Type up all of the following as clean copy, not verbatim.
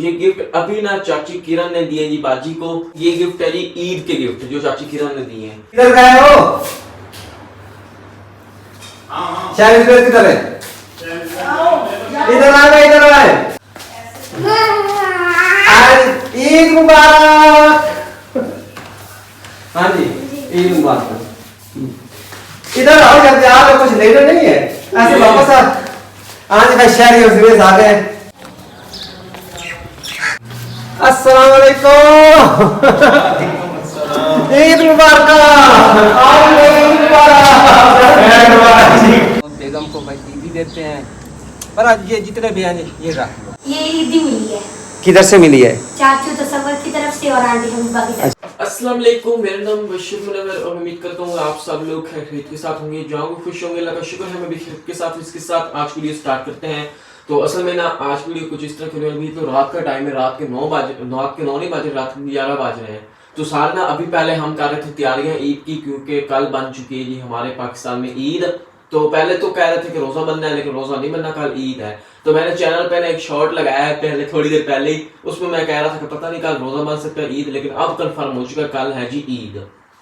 ये गिफ्ट अभी ना चाची किरण ने दिए जी बाजी को। ये गिफ्ट है जी ईद के गिफ्ट जो चाची किरण ने दिए हैं। किधर गए हो? शायद किधर है? इधर आ, इधर आए। आज ईद मुबारक। हाँ जी, ईद मुबारक। इधर आओ, जल्दी आओ, कुछ लेना नहीं है, ऐसे वापस आ। आज भाई शहरी और आ गए। अस्सलाम वालेकुम। ईद मुबारक। बेगम को भाई ईदी देते हैं, पर आज ये जितने भी हैं ये रख लो। ये ईदी मिली है। किधर से मिली है? चाचू तसव्वुर की तरफ से और आंटी हबीबा की तरफ से। अस्सलाम वालेकुम, मेरा नाम बशीर मुनव्वर और उम्मीद करता हूँ आप सब लोग खैरियत के साथ होंगे, जाओगे खुश होंगे। अल्लाह का शुक्र है, मैं भी खैरियत के साथ। इसके साथ आज वीडियो स्टार्ट करते हैं। तो असल में ना आज वीडियो कुछ इस तरह की होने वाली है। तो रात का टाइम है, रात के 9 नहीं बजे, रात के 11 बज रहे हैं। तो सारे ना अभी पहले हम कर रहे थे तैयारियां ईद की, क्योंकि कल बन चुकी है जी हमारे पाकिस्तान में ईद। तो पहले तो कह रहे थे कि रोजा बनना है, लेकिन रोजा नहीं बनना, कल ईद है। तो मैंने चैनल पे ना एक शॉर्ट लगाया है पहले, थोड़ी देर पहले ही, उसमें मैं कह रहा था कि पता नहीं कल रोजा बन सकता है ईद, लेकिन अब कंफर्म हो चुका है कल है जी ईद।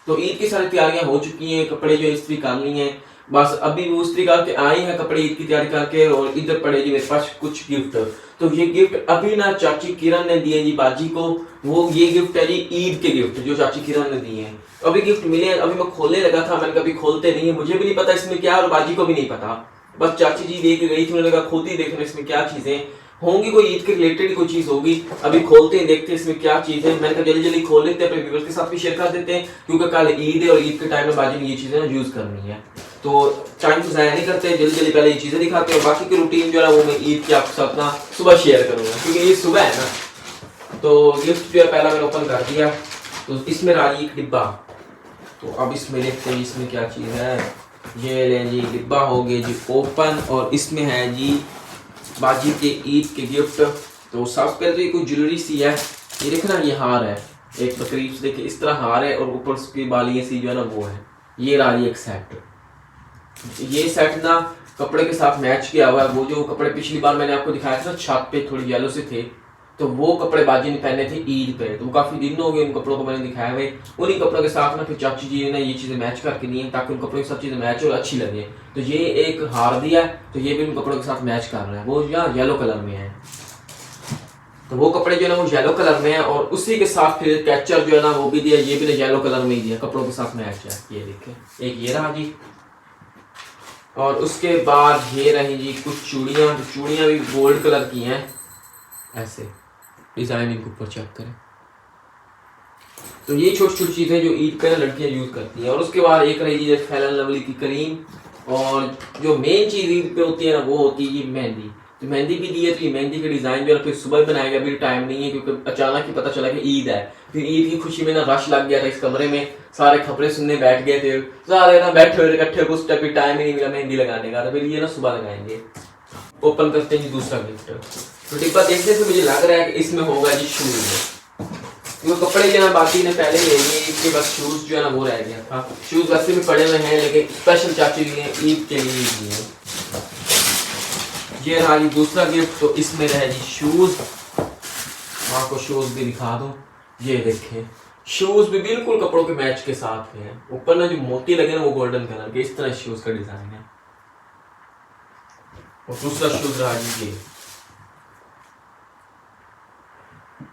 तो ईद की सारी तैयारियां हो चुकी हैं, कपड़े जो इस्त्री करनी है, बस अभी वो इस्त्री करके आई है कपड़े ईद की तैयारी करके। और इधर पड़े जी मेरे पास कुछ गिफ्ट। तो ये गिफ्ट अभी ना चाची किरण ने दिए जी बाजी को। वो ये गिफ्ट है जी ईद के गिफ्ट जो चाची किरण ने दिए हैं। अभी गिफ्ट मिले हैं, अभी मैं खोलने लगा था, मैंने कभी खोलते नहीं है, मुझे भी नहीं पता इसमें क्या, और बाजी को भी नहीं पता। बस चाची जी दे के गई थी, उन्होंने कहा खोलते ही देखना इसमें क्या चीजें होंगी, कोई ईद के रिलेटेड कोई चीज होगी। अभी खोलते हैं, देखते हैं इसमें क्या चीज है। मैंने कहा जल्दी जल्दी खोल लेते हैं, अपने व्यूअर्स के साथ भी शेयर कर देते हैं, क्योंकि कल ईद है और ईद के टाइम में बाजी ने ये चीजें यूज करनी है। तो टाइम तो ज़ाया नहीं करते, जल्दी जल्दी पहले ये चीजें दिखाते हैं। बाकी की रूटीन जो है वो मैं ईद के आपके साथ ना सुबह शेयर करूंगा, क्योंकि ये सुबह है ना। तो गिफ्ट जो है पहला मैंने ओपन कर दिया। तो इसमें रहा एक डिब्बा। तो अब इसमें देखते हैं इसमें क्या चीज है। ये लें जी, डिब्बा हो गया जी ओपन, और इसमें है जी बाजी के ईद के गिफ्ट। तो सबसे पहले तो ये कोई ज्वेलरी सी है, ये देखना ये हार है, एक करीब से देखिए इस तरह हार है, और ऊपर उसकी बालियां सी जो है ना वो है। ये रहा एक सेट। ये सेट ना कपड़े के साथ मैच किया हुआ है। वो जो कपड़े पिछली बार मैंने आपको दिखाया था ना छत पे थोड़ी येलो से थे, तो वो कपड़े बाजी ने पहने थे ईद पे। तो काफी दिन हो गए उन कपड़ों को मैंने दिखाया हुए। उन्हीं कपड़ों के साथ ना फिर चाची जी ने ये चीजें मैच करके दी हैं, ताकि उन कपड़ों की सब चीजें मैच और अच्छी लगे। तो ये एक हार दिया है, तो ये भी उन कपड़ों के साथ मैच कर रहा है। वो यहाँ येलो कलर में है, तो वो कपड़े जो है ना वो येलो कलर में है, और उसी के साथ फिर कैचर जो है ना वो भी दिया, ये भी येलो कलर में ही दिया, कपड़ों के साथ मैच है। ये देखे, एक ये रहा जी, और उसके बाद ये रही जी कुछ चूड़ियाँ। चूड़ियाँ भी गोल्ड कलर की हैं, ऐसे डिजाइन इनके ऊपर चेक करें। तो ये छोटी छोटी चीजें जो ईद पे लड़कियां यूज करती हैं। और उसके बाद एक रही जी फेयर एंड लवली की क्रीम, और जो मेन चीज ईद पे होती है ना वो होती है ये मेहंदी। तो मेहंदी भी दी है, तो ये मेहंदी के डिजाइन जो है फिर सुबह बनाएगा, अभी टाइम नहीं है, क्योंकि अचानक ही पता चला कि ईद है। फिर ईद की खुशी में ना रश लग गया था इस कमरे में, सारे खबरें सुनने बैठ गए थे, सारे ना बैठे हुए इकट्ठे, कुछ टाइम ही नहीं मिला मेहंदी लगाने का। तो फिर ये ना सुबह लगाएंगे। ओपन करते हैं जी दूसरा गिफ्ट। तो डिब्बा देखने से मुझे लग रहा है कि इसमें होगा जी शूज। वो कपड़े जो है बाकी ने पहले ले लिए, इसके बाद शूज जो है ना वो रह गया था। शूज वैसे भी पड़े हुए हैं, लेकिन स्पेशल चाची जी ने ईद के लिए दिए। ये रहा जी दूसरा गिफ्ट। तो इसमें रहे जी शूज, आपको शूज भी दिखा दूं। ये देखें, शूज भी बिल्कुल कपड़ों के मैच के साथ हैं। ऊपर ना जो मोती लगे ना वो गोल्डन कलर के, इस तरह शूज का डिजाइन है। और दूसरा शूज रहा जी ये।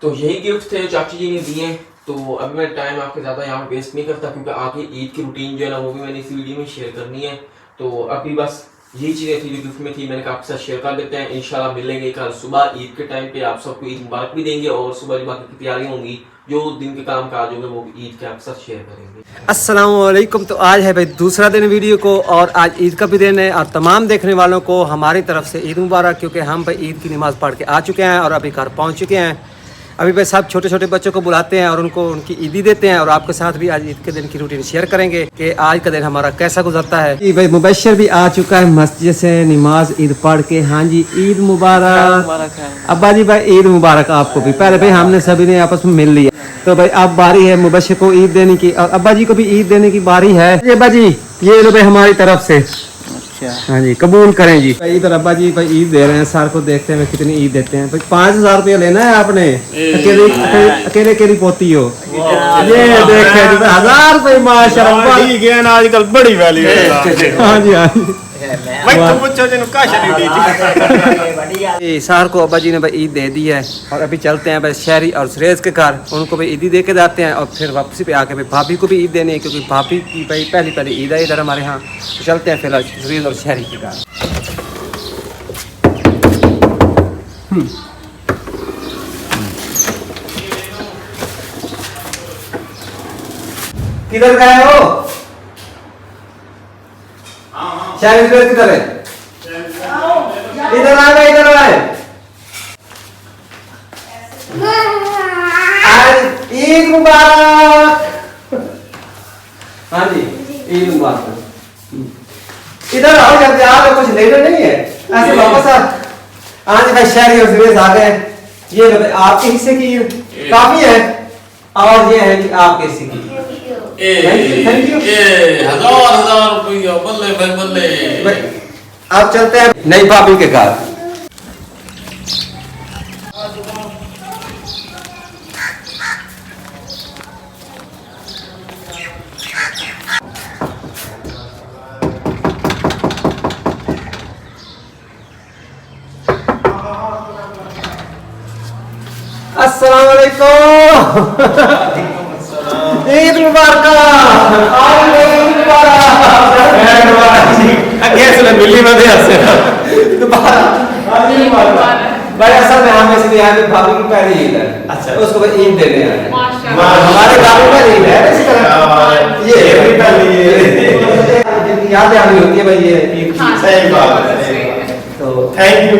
तो यही गिफ्ट थे चाची जी ने दिए। तो अभी मैं टाइम आपके ज्यादा यहाँ वेस्ट नहीं करता, क्योंकि आगे ईद की रूटीन जो है ना वो भी मैंने इस वीडियो में शेयर करनी है। तो अभी बस यही चीजें थी जो गिफ्ट में थी, मैंने कहा आपके साथ शेयर कर देते हैं। इंशाल्लाह मिलेंगे कल सुबह ईद के टाइम पे, आप सबको ईद मुबारक भी देंगे, और सुबह जो बाकी की तैयारियां होंगी, जो दिन के काम काज होंगे वो ईद के आपके साथ शेयर करेंगे। अस्सलाम वालेकुम। तो आज है भाई दूसरा दिन वीडियो को, और आज ईद का भी दिन है, और तमाम देखने वालों को हमारी तरफ से ईद मुबारक, क्योंकि हम भाई ईद की नमाज़ पढ़ के आ चुके हैं और अभी घर पहुंच चुके हैं। अभी भाई सब छोटे छोटे बच्चों को बुलाते हैं और उनको उनकी ईदी देते हैं, और आपके साथ भी आज ईद के दिन की रूटीन शेयर करेंगे कि आज का दिन हमारा कैसा गुजरता है। भाई मुबशर भी आ चुका है मस्जिद से नमाज ईद पढ़ के। हाँ जी, ईद मुबारक अब्बा जी। भाई ईद मुबारक आपको भी। पहले भाई हमने सभी ने आपस में मिल लिया, तो भाई अब बारी है मुबशर को ईद देने की, और अब्बा जी को भी ईद देने की बारी है। ये अब्बा जी, ये लो भाई हमारी तरफ से। अच्छा हाँ जी, कबूल करें जी। भाई इधर अब्बा जी भाई ईद दे रहे हैं सर को, देखते हैं कितनी ईद देते हैं। भाई 5,000 रुपया लेना है आपने, अकेले अकेली पोती हो। ये देखे 1,000 रुपये माशाल्लाह। ठीक है ना, आजकल बड़ी वैल्यू है। हाँ जी हाँ जी। मैं तो पूछो जिन का शरीर दी सार को अब्बा जी ने भाई ईद दे दी है और अभी चलते हैं भाई शहरी और सुरेश के घर, उनको भाई ईदी दे के जाते हैं और फिर वापसी पे आके भाई भाभी को भी ईद देनी है, क्योंकि भाभी की भाई पहली ईद है इधर हमारे यहाँ। तो चलते हैं फिलहाल सुरेश और शहरी के घर। किधर गए हो? शहरी सुरेश किधर है? इधर आए, इधर आए। आज ईद मुबारक। हाँ जी, ईद मुबारक। इधर आओ, जब आप कुछ लेना नहीं है ऐसे वापस आ। आज भाई शहरी और सुरेश आ गए। ये लो भाई आपके हिस्से की ईद काफी है और ये है कि आपके हिस्से की। Thank you. 1000 रुपया बल्ले भाई बल्ले। अब चलते हैं नई भाभी के घर। अस्सलाम वालेकुम। ईद मुबारक। ईद मुबारक। मिली मधे भाई असल में हम इसलिए यहाँ पे भाभी की पहली ईद है। अच्छा, उसको भाई ईद देने आए हैं। हमारे गाँव में ईद है इस तरह। ये जिनकी यादें आनी होती है भाई ये ईद की। सही बात है। तो थैंक यू।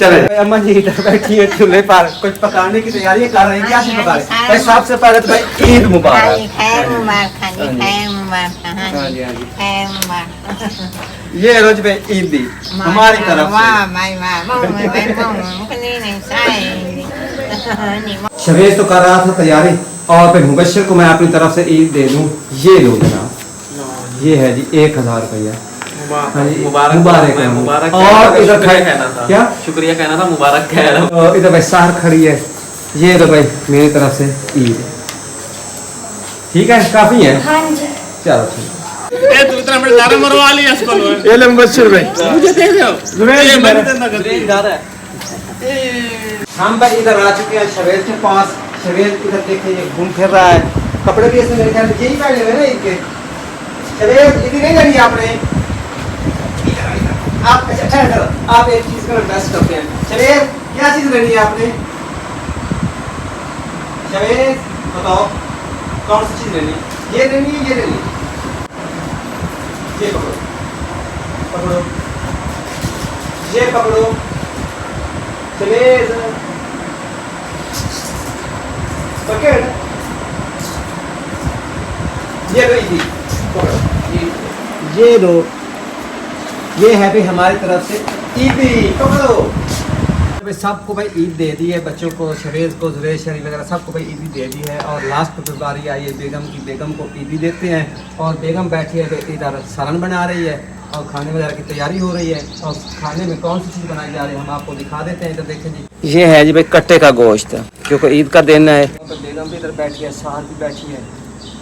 चले अम्मा जी इधर बैठी है चूल्हे पर कुछ पकाने की तैयारी कर रही है। क्या चीज पका रही है भाई? सबसे पहले तो भाई ईद मुबारक। ये रोज पे ईद दी हमारी तरफ से। शबीर तो कर रहा था तैयारी और फिर मुबशर को मैं अपनी तरफ से ईद दे दूं। ये लो जनाब, ये है जी 1,000 रुपया। मुबारक मुबारक। और इधर कहना था, क्या शुक्रिया कहना था, मुबारक कहना। इधर भाई सार खड़ी है। ये तो भाई मेरी तरफ से ईद। ठीक है, काफी है। हाँ जी। चलो ठीक। ए तू इतना बड़ा दारा मरवा लिया इसको। ये ले मुबशर भाई, मुझे दे दो। ये मैं देना कर दे जा रहा है। हम भाई इधर आ चुके हैं शबीर के पास। शबीर इधर देखिए ये घूम फिर रहा है। कपड़े भी इसमें मेरे ख्याल में यही पहने हुए ना इनके। शबीर इधर नहीं जानी आपने? आप अच्छा आप एक चीज का बेस्ट करते हैं। शबीर क्या चीज लेनी है आपने? शबीर बताओ कौन सी चीज लेनी है? ये लेनी है, ये लेनी है? ये पकड़ो, पकड़ो, ये पकड़ो। शबीर पकड़, ये लो इधर पकड़ो, ये लो। ये है भाई हमारी तरफ से ईदी। पकड़ो भाई। सबको भाई ईद दे दी है, बच्चों को, शरीर को, जुरेश शरीफ वगैरह सबको भाई ईदी दे दी है। और लास्ट पर बारी आई है बेगम की। बेगम को ईदी देते हैं और बेगम बैठी है भाई इधर सालन बना रही है और खाने वगैरह की तैयारी हो रही है। और खाने में कौन सी चीज़ बनाई जा रही है हम आपको दिखा देते हैं। इधर देखें जी, ये है जी भाई कट्टे का गोश्त, क्योंकि ईद का दिन है। बेगम भी इधर बैठी है, साहर भी बैठी है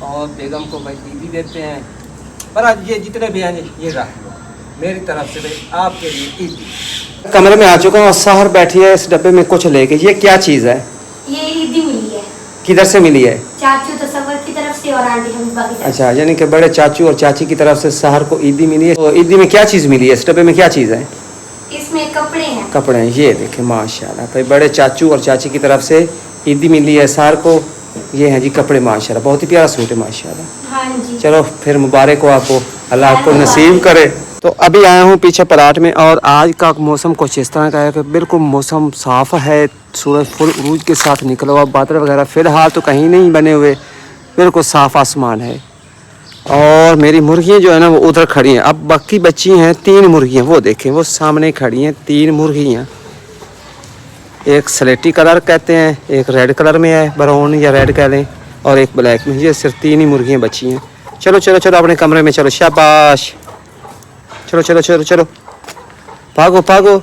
और बेगम को भाई ईदी देते हैं। पर आज ये जितने भी हैं ये रख लो मेरी तरफ से भाई आपके लिए ईदी। कमरे में आ चुका हूँ और सहर बैठी है इस डब्बे में कुछ लेके। ये क्या चीज़ है? ये ईदी मिली है। किधर से मिली है? चाचू तसव्वुर की तरफ से और आंटी हमीदा की तरफ। अच्छा, यानी कि बड़े चाचू और चाची की तरफ से सहर को ईदी मिली है। तो ईदी में क्या चीज़ मिली है? इस डब्बे में क्या चीज़ है? इसमें कपड़े हैं। कपड़े हैं। ये देखें माशाल्लाह भाई बड़े चाचू और चाची की तरफ से ईदी मिली है सहर को। ये है जी कपड़े माशाल्लाह, बहुत ही प्यारा सूट है माशाल्लाह। हाँ जी। चलो फिर मुबारक हो आपको, अल्लाह आपको नसीब करे। तो अभी आया हूँ पीछे प्लाट में और आज का मौसम कुछ इस तरह का है कि बिल्कुल मौसम साफ़ है। सूरज फुल उरूज के साथ निकला हुआ, बादल वगैरह फ़िलहाल तो कहीं नहीं बने हुए, बिल्कुल साफ़ आसमान है। और मेरी मुर्गियाँ जो है ना वो उधर खड़ी हैं। अब बाकी बच्ची हैं 3 मुर्गियाँ, वो देखें वो सामने खड़ी हैं 3 मुर्गियाँ। एक स्लेटी कलर कहते हैं, एक रेड कलर में है, ब्राउन या रेड कह लें, और एक ब्लैक में। ये सिर्फ 3 ही मुर्गियाँ बची हैं। चलो चलो चलो अपने कमरे में चलो, शाबाश। चलो चलो चलो चलो, भागो भागो।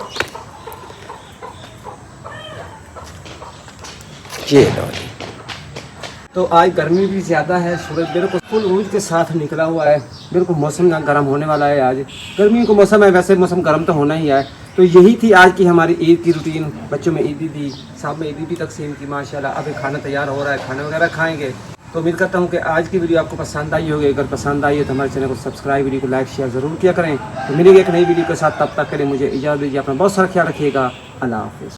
ये लो जी। तो आज गर्मी भी ज़्यादा है, सूरज बिल्कुल फुल रूज के साथ निकला हुआ है, बिल्कुल मौसम गर्म होने वाला है। आज गर्मी का मौसम है, वैसे मौसम गर्म तो होना ही है। तो यही थी आज की हमारी ईद की रूटीन। बच्चों में ईदी दी, साहब में ईदी भी तकसीम की माशाल्लाह। अभी खाना तैयार हो रहा है, खाना वगैरह खाएंगे। तो उम्मीद करता हूँ कि आज की वीडियो आपको पसंद आई होगी। अगर पसंद आई है तो हमारे चैनल को सब्सक्राइब, वीडियो को लाइक शेयर ज़रूर किया करें। तो मिलेंगे एक नई वीडियो के साथ, तब तक के लिए मुझे इजाज़त दीजिए। अपना बहुत सारा ख्याल रखिएगा। अल्लाह हाफ़िज़।